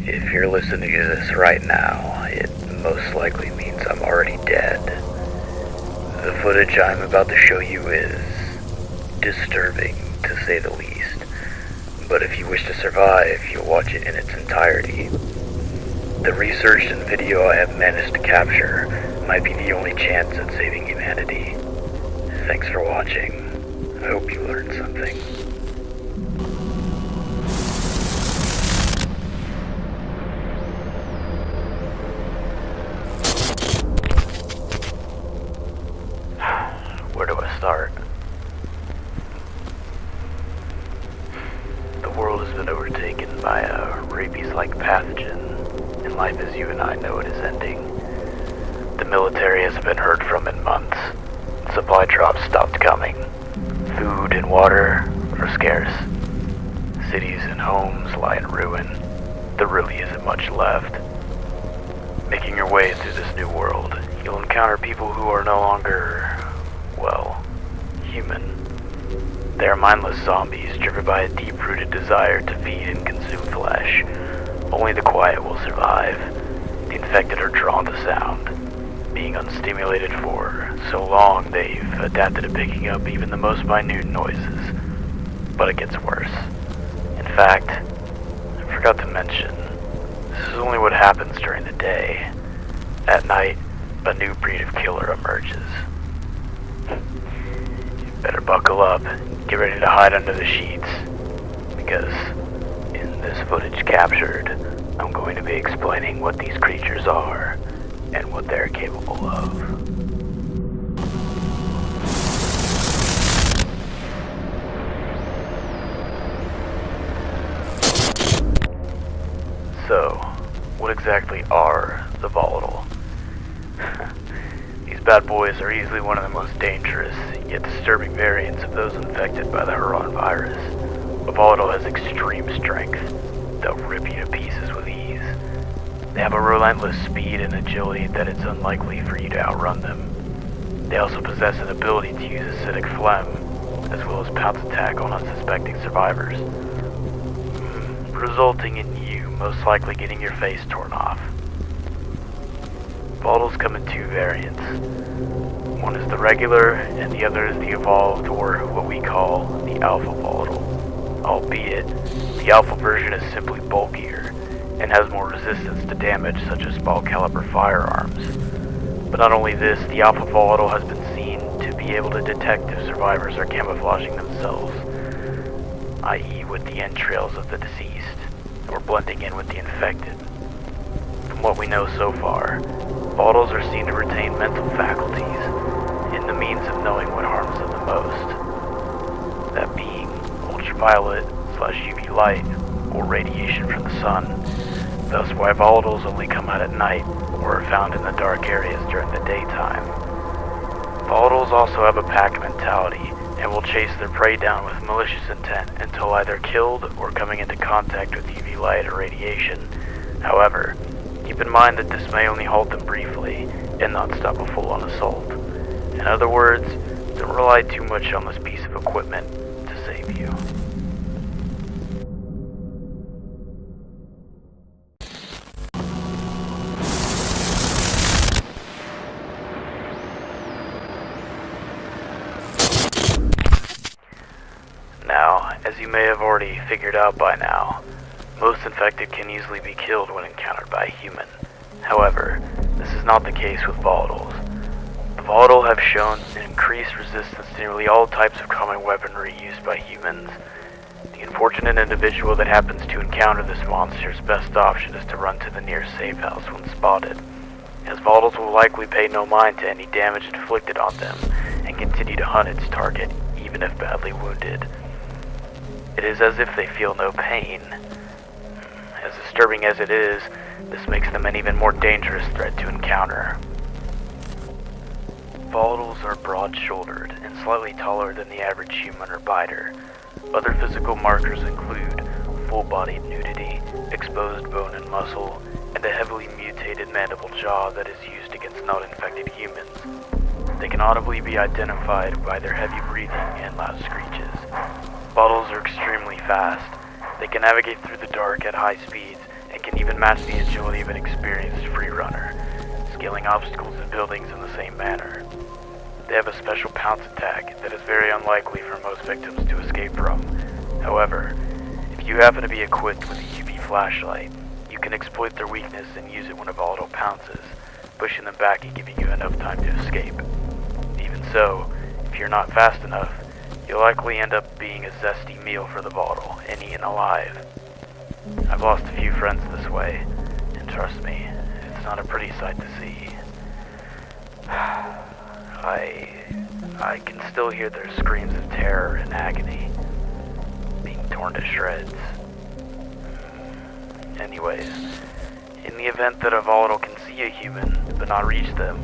If you're listening to this right now, it most likely means I'm already dead. The footage I'm about to show you is disturbing, to say the least. But if you wish to survive, you'll watch it in its entirety. The research and video I have managed to capture might be the only chance at saving humanity. Thanks for watching. I hope you learned something. Where do I start? The world has been overtaken by a rabies-like pathogen, and life as you and I know it is ending. The military hasn't been heard from in months. Supply drops stopped coming. Food and water are scarce. Cities and homes lie in ruin. There really isn't much left. Making your way through this new world, you'll encounter people who are no longer, well, human. They are mindless zombies driven by a deep-rooted desire to feed and consume flesh. Only the quiet will survive. The infected are drawn to sound. Being unstimulated for so long, they've adapted to picking up even the most minute noises. But it gets worse. In fact, I forgot to mention, this is only what happens during the day. At night, a new breed of killer emerges. You better buckle up, get ready to hide under the sheets, because in this footage captured, I'm going to be explaining what these creatures are and what they're capable of. So, what exactly are the Volatile? These bad boys are easily one of the most dangerous, yet disturbing variants of those infected by the Huron virus. A Volatile has extreme strength. They'll rip you to pieces with ease. They have a relentless speed and agility that it's unlikely for you to outrun them. They also possess an ability to use acidic phlegm, as well as pounce attack on unsuspecting survivors, resulting in you most likely getting your face torn off. Volatiles come in two variants. One is the regular, and the other is the evolved, or what we call the Alpha Volatile. Albeit, the Alpha version is simply bulkier, and has more resistance to damage such as small caliber firearms. But not only this, the Alpha Volatile has been seen to be able to detect if survivors are camouflaging themselves, i.e. with the entrails of the deceased, or blending in with the infected. From what we know so far, Volatiles are seen to retain mental faculties, in the means of knowing what harms them the most, that being ultraviolet/UV light, or radiation from the sun. Thus why Volatiles only come out at night, or are found in the dark areas during the daytime. Volatiles also have a pack mentality, and will chase their prey down with malicious intent until either killed or coming into contact with UV light or radiation. However, keep in mind that this may only halt them briefly, and not stop a full-on assault. In other words, don't rely too much on this piece of equipment to save you. Now, as you may have already figured out by now, most infected can easily be killed when encountered by a human. However, this is not the case with Volatiles. The Volatile have shown an increased resistance to nearly all types of common weaponry used by humans. The unfortunate individual that happens to encounter this monster's best option is to run to the nearest safe house when spotted, as Volatiles will likely pay no mind to any damage inflicted on them and continue to hunt its target even if badly wounded. It is as if they feel no pain. As disturbing as it is, this makes them an even more dangerous threat to encounter. Volatiles are broad-shouldered and slightly taller than the average human or biter. Other physical markers include full-bodied nudity, exposed bone and muscle, and a heavily mutated mandible jaw that is used against non-infected humans. They can audibly be identified by their heavy breathing and loud screeches. Volatiles are extremely fast. They can navigate through the dark at high speeds and It can even match the agility of an experienced free runner, scaling obstacles and buildings in the same manner. They have a special pounce attack that is very unlikely for most victims to escape from. However, if you happen to be equipped with a UV flashlight, you can exploit their weakness and use it when a volatile pounces, pushing them back and giving you enough time to escape. Even so, if you're not fast enough, you'll likely end up being a zesty meal for the volatile and eaten alive. I've lost a few friends this way, and trust me, it's not a pretty sight to see. I can still hear their screams of terror and agony, being torn to shreds. Anyways, in the event that a volatile can see a human but not reach them,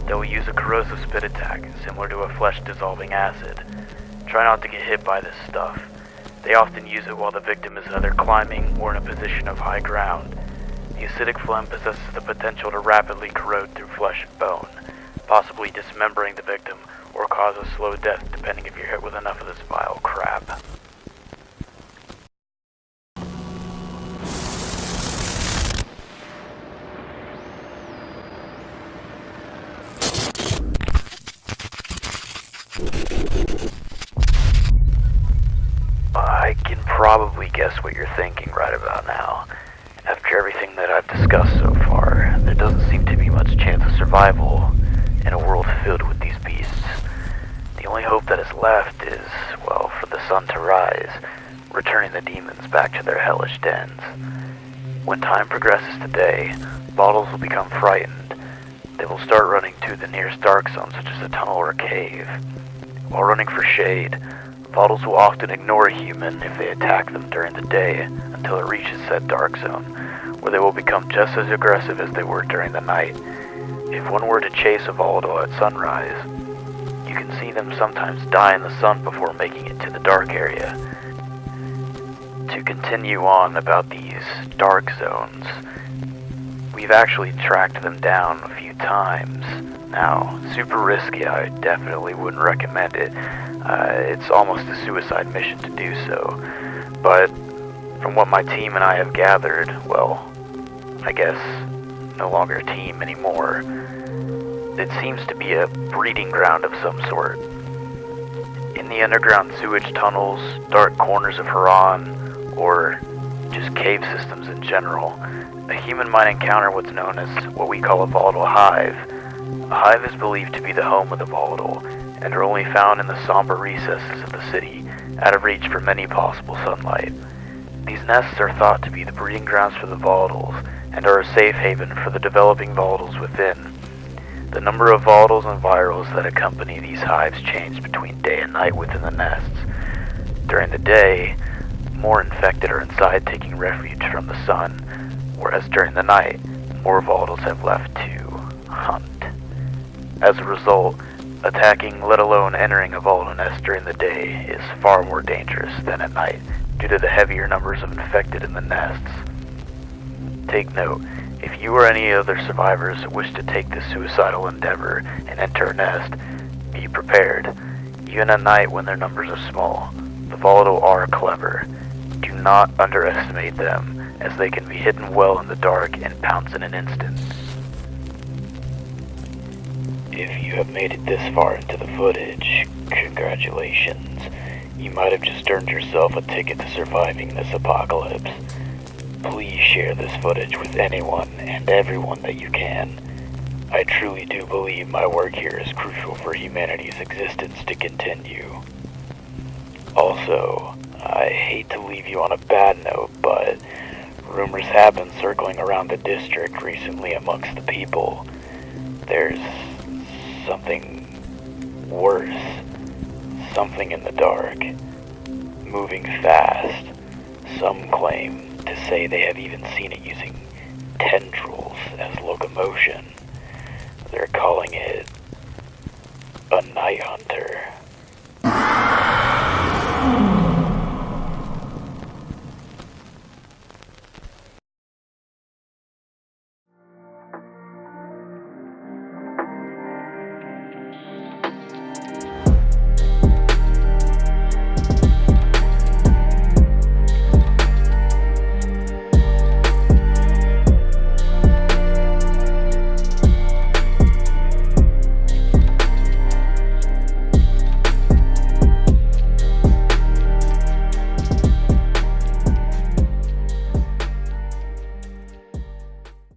they will use a corrosive spit attack, similar to a flesh-dissolving acid. Try not to get hit by this stuff. They often use it while the victim is either climbing or in a position of high ground. The acidic phlegm possesses the potential to rapidly corrode through flesh and bone, possibly dismembering the victim or cause a slow death depending if you're hit with enough of this vile crap. I can probably guess what you're thinking right about now. After everything that I've discussed so far, there doesn't seem to be much chance of survival in a world filled with these beasts. The only hope that is left is, well, for the sun to rise, returning the demons back to their hellish dens. When time progresses today, bottles will become frightened. They will start running to the nearest dark zone, such as a tunnel or a cave. While running for shade, bottles will often ignore a human if they attack them during the day until it reaches said dark zone, where they will become just as aggressive as they were during the night. If one were to chase a volatile at sunrise, you can see them sometimes die in the sun before making it to the dark area. To continue on about these dark zones, we've actually tracked them down a few times. Now, super risky, I definitely wouldn't recommend it. It's almost a suicide mission to do so. But from what my team and I have gathered, well, I guess no longer a team anymore, it seems to be a breeding ground of some sort. In the underground sewage tunnels, dark corners of Haran, or just cave systems in general, a human might encounter what's known as what we call a volatile hive. A hive is believed to be the home of the volatile, and are only found in the somber recesses of the city, out of reach for many possible sunlight. These nests are thought to be the breeding grounds for the volatiles, and are a safe haven for the developing volatiles within. The number of volatiles and virals that accompany these hives change between day and night within the nests. During the day, more infected are inside taking refuge from the sun, whereas during the night, more volatiles have left to hunt. As a result, attacking, let alone entering a volatile nest during the day is far more dangerous than at night due to the heavier numbers of infected in the nests. Take note, if you or any other survivors wish to take this suicidal endeavor and enter a nest, be prepared. Even at night when their numbers are small, the volatile are clever. Do not underestimate them, as they can be hidden well in the dark and pounce in an instant. If you have made it this far into the footage, congratulations. You might have just earned yourself a ticket to surviving this apocalypse. Please share this footage with anyone and everyone that you can. I truly do believe my work here is crucial for humanity's existence to continue. Also, I hate to leave you on a bad note, but rumors have been circling around the district recently amongst the people. There's something worse, something in the dark, moving fast. Some claim to say they have even seen it using tendrils as locomotion. They're calling it a night hunter.